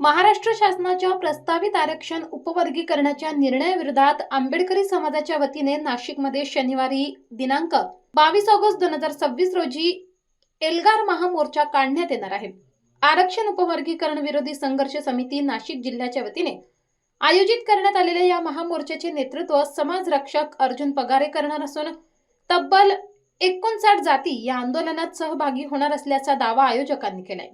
महाराष्ट्र शासनाच्या प्रस्तावित आरक्षण उपवर्गीकरणाच्या निर्णयाविरोधात आंबेडकरी समाजाच्या वतीने नाशिकमध्ये शनिवारी दिनांक 22 ऑगस्ट 2026 रोजी एल्गार महामोर्चा काढण्यात येणार आहे। आरक्षण उपवर्गीकरण विरोधी संघर्ष समिती नाशिक जिल्ह्याच्या वतीने आयोजित करण्यात आलेल्या या महामोर्चाचे नेतृत्व समाज रक्षक अर्जुन पगारे करणार असून तब्बल 59 जाती या आंदोलनात सहभागी होणार असल्याचा दावा आयोजकांनी केलाय।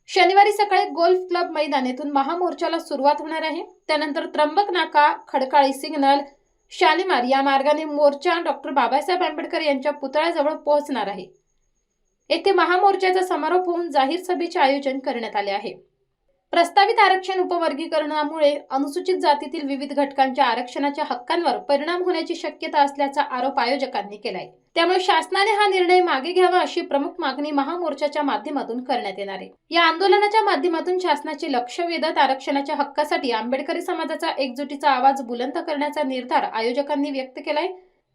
शनिवारी सकाळी गोल्फ क्लब मैदान येथून महामोर्चाला सुरुवात होणार आहे। त्यानंतर त्र्यंबक नाका, खडकाळी सिग्नल, शालिमार या मार्गाने मोर्चा डॉक्टर बाबासाहेब आंबेडकर यांच्या पुतळ्याजवळ पोहोचणार आहे। येथे महामोर्चाचा समारोप होऊन जाहीर सभेचे आयोजन करण्यात आले आहे। प्रस्तावित आरक्षण उपवर्गीकरणामुळे अनुसूचित जातीतील विविध घटकांच्या आरक्षणाच्या हक्कांवर परिणाम होण्याची शक्यता असल्याचा आरोप आयोजकांनी केलाय। त्यामुळे शासनाने हा निर्णय मागे घ्यावा अशी प्रमुख मागणी महामोर्चाच्या माध्यमातून करण्यात येणार आहे। या आंदोलनाच्या माध्यमातून शासनाचे लक्ष वेधत आरक्षणाच्या हक्कासाठी आंबेडकरी समाजाचा एकजुटीचा आवाज बुलंद करण्याचा निर्धार आयोजकांनी व्यक्त केलाय।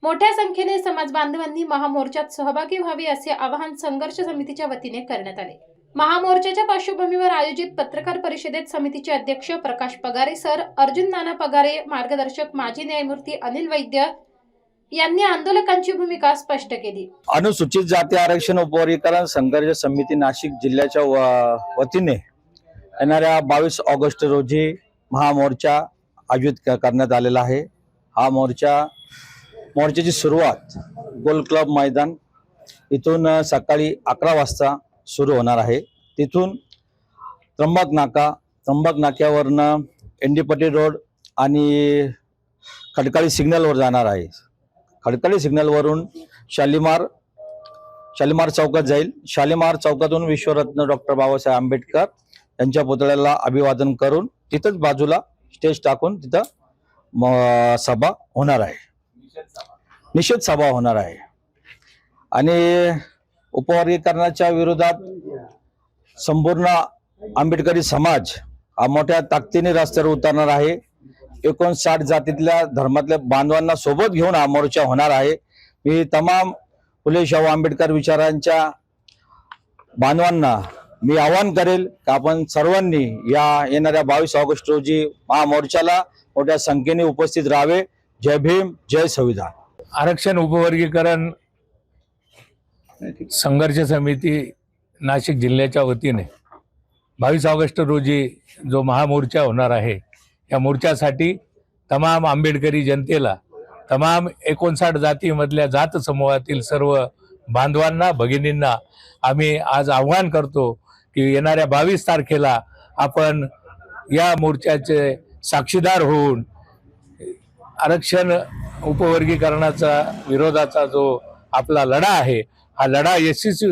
मोठ्या संख्येने समाज बांधवांनी महामोर्चात सहभागी व्हावे असे आवाहन संघर्ष समितीच्या वतीने करण्यात आले। महामोर्चाच्या पार्श्वभूमीवर आयोजित पत्रकार परिषदेत समितीचे अध्यक्ष प्रकाश पगारे सर, अर्जुन नाना पगारे, मार्गदर्शक माजी न्यायमूर्ती अनिल वैद्य यांनी आंदोलकांची भूमिका स्पष्ट केली। अनुसूचित जाती आरक्षण उपवर्गीकरण संघर्ष समिती नाशिक जिल्ह्याच्या वतीने येणाऱ्या 22 ऑगस्ट रोजी महामोर्चा आयोजित करण्यात आलेला आहे। हा मोर्चाची सुरुवात गोल क्लब मैदान इथून सकाळी 11 वाजता सुरू होणार आहे। तिथून त्र्यंबक नाक्यावरनं एनडीपट्टी रोड आणि खडकाळी सिग्नलवर जाणार आहे। खडकाळी सिग्नलवरून शालिमार चौकात जाईल। शालिमार चौकातून विश्वरत्न डॉक्टर बाबासाहेब आंबेडकर यांच्या पुतळ्याला अभिवादन करून तिथंच बाजूला स्टेज टाकून तिथं सभा होणार आहे, निषेध सभा होणार आहे। आणि उपवर्गीकरणाच्या विरोधात संपूर्ण आंबेडकरी समाज हा मोठ्या ताकदीने रस्त्यावर उतरणार आहे। 59 जातीतल्या धर्मातल्या बांधवांना सोबत घेऊन हा मोर्चा होणार आहे। मी तमाम फुले शाहू आंबेडकर विचारांच्या बांधवांना मी आवाहन करेल की आपण सर्वांनी या येणाऱ्या 22 ऑगस्ट रोजी महामोर्चाला मोठ्या संख्येने उपस्थित राहावे। जय भीम, जय संविधान। आरक्षण उपवर्गीकरण संघर्ष समिती नाशिक जिल्ह्याच्या वतीने 22 ऑगस्ट रोजी जो महामोर्चा होणार आहे, या मोर्चासाठी तमाम आंबेडकरी जनतेला, तमाम 59 जातीमधल्या जात समूहातील सर्व बांधवांना, भगिनींना आम्ही आज आव्हान करतो की येणाऱ्या 22 तारखेला आपण या मोर्चाचे साक्षीदार होऊन आरक्षण उपवर्गीकरणाचा विरोधाचा जो आपला लढा आहे, हा लढा यशस्वी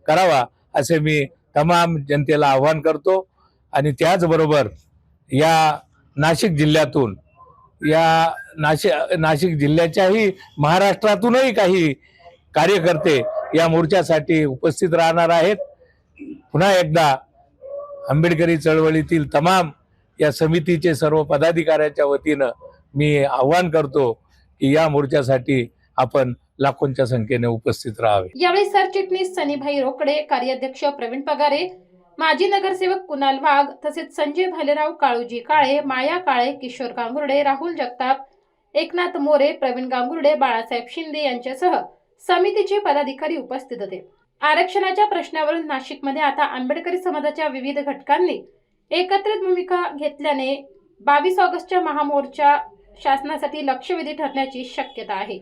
करावा असे मी तमाम जनतेला आव्हान करतो। आणि त्याचबरोबर या नाशिक जिल्ह्यातून, या नाशिक जिल्ह्याच्याही महाराष्ट्रातूनही काही कार्यकर्ते या मोर्चासाठी उपस्थित राहणार आहेत। पुन्हा एकदा आंबेडकरी चळवळीतील तमाम या समितीचे सर्व पदाधिकाऱ्यांच्या वतीनं मी आव्हान करतो की या मोर्चासाठी आपण लाखोंच्या संख्येने उपस्थित राहावे। यावेळी सरचिटणीस सनीभाई रोकडे, कार्याध्यक्ष प्रवीण पगारे, माजी नगरसेवक कुणाल वाघ तसेच संजय भालेराव, काळूजी काळे, माया काळे, किशोर गांगुर्डे, राहुल जगताप, एकनाथ मोरे, प्रवीण गांगुर्डे, बाळासाहेब शिंदे यांच्यासह समितीचे पदाधिकारी उपस्थित होते। आरक्षणाच्या प्रश्नावरून नाशिकमध्ये आता आंबेडकरी समाजाच्या विविध घटकांनी एकत्रित भूमिका घेतल्याने 22 ऑगस्टच्या महामोर्चा शासनासाठी लक्षवेधी ठरण्याची शक्यता आहे।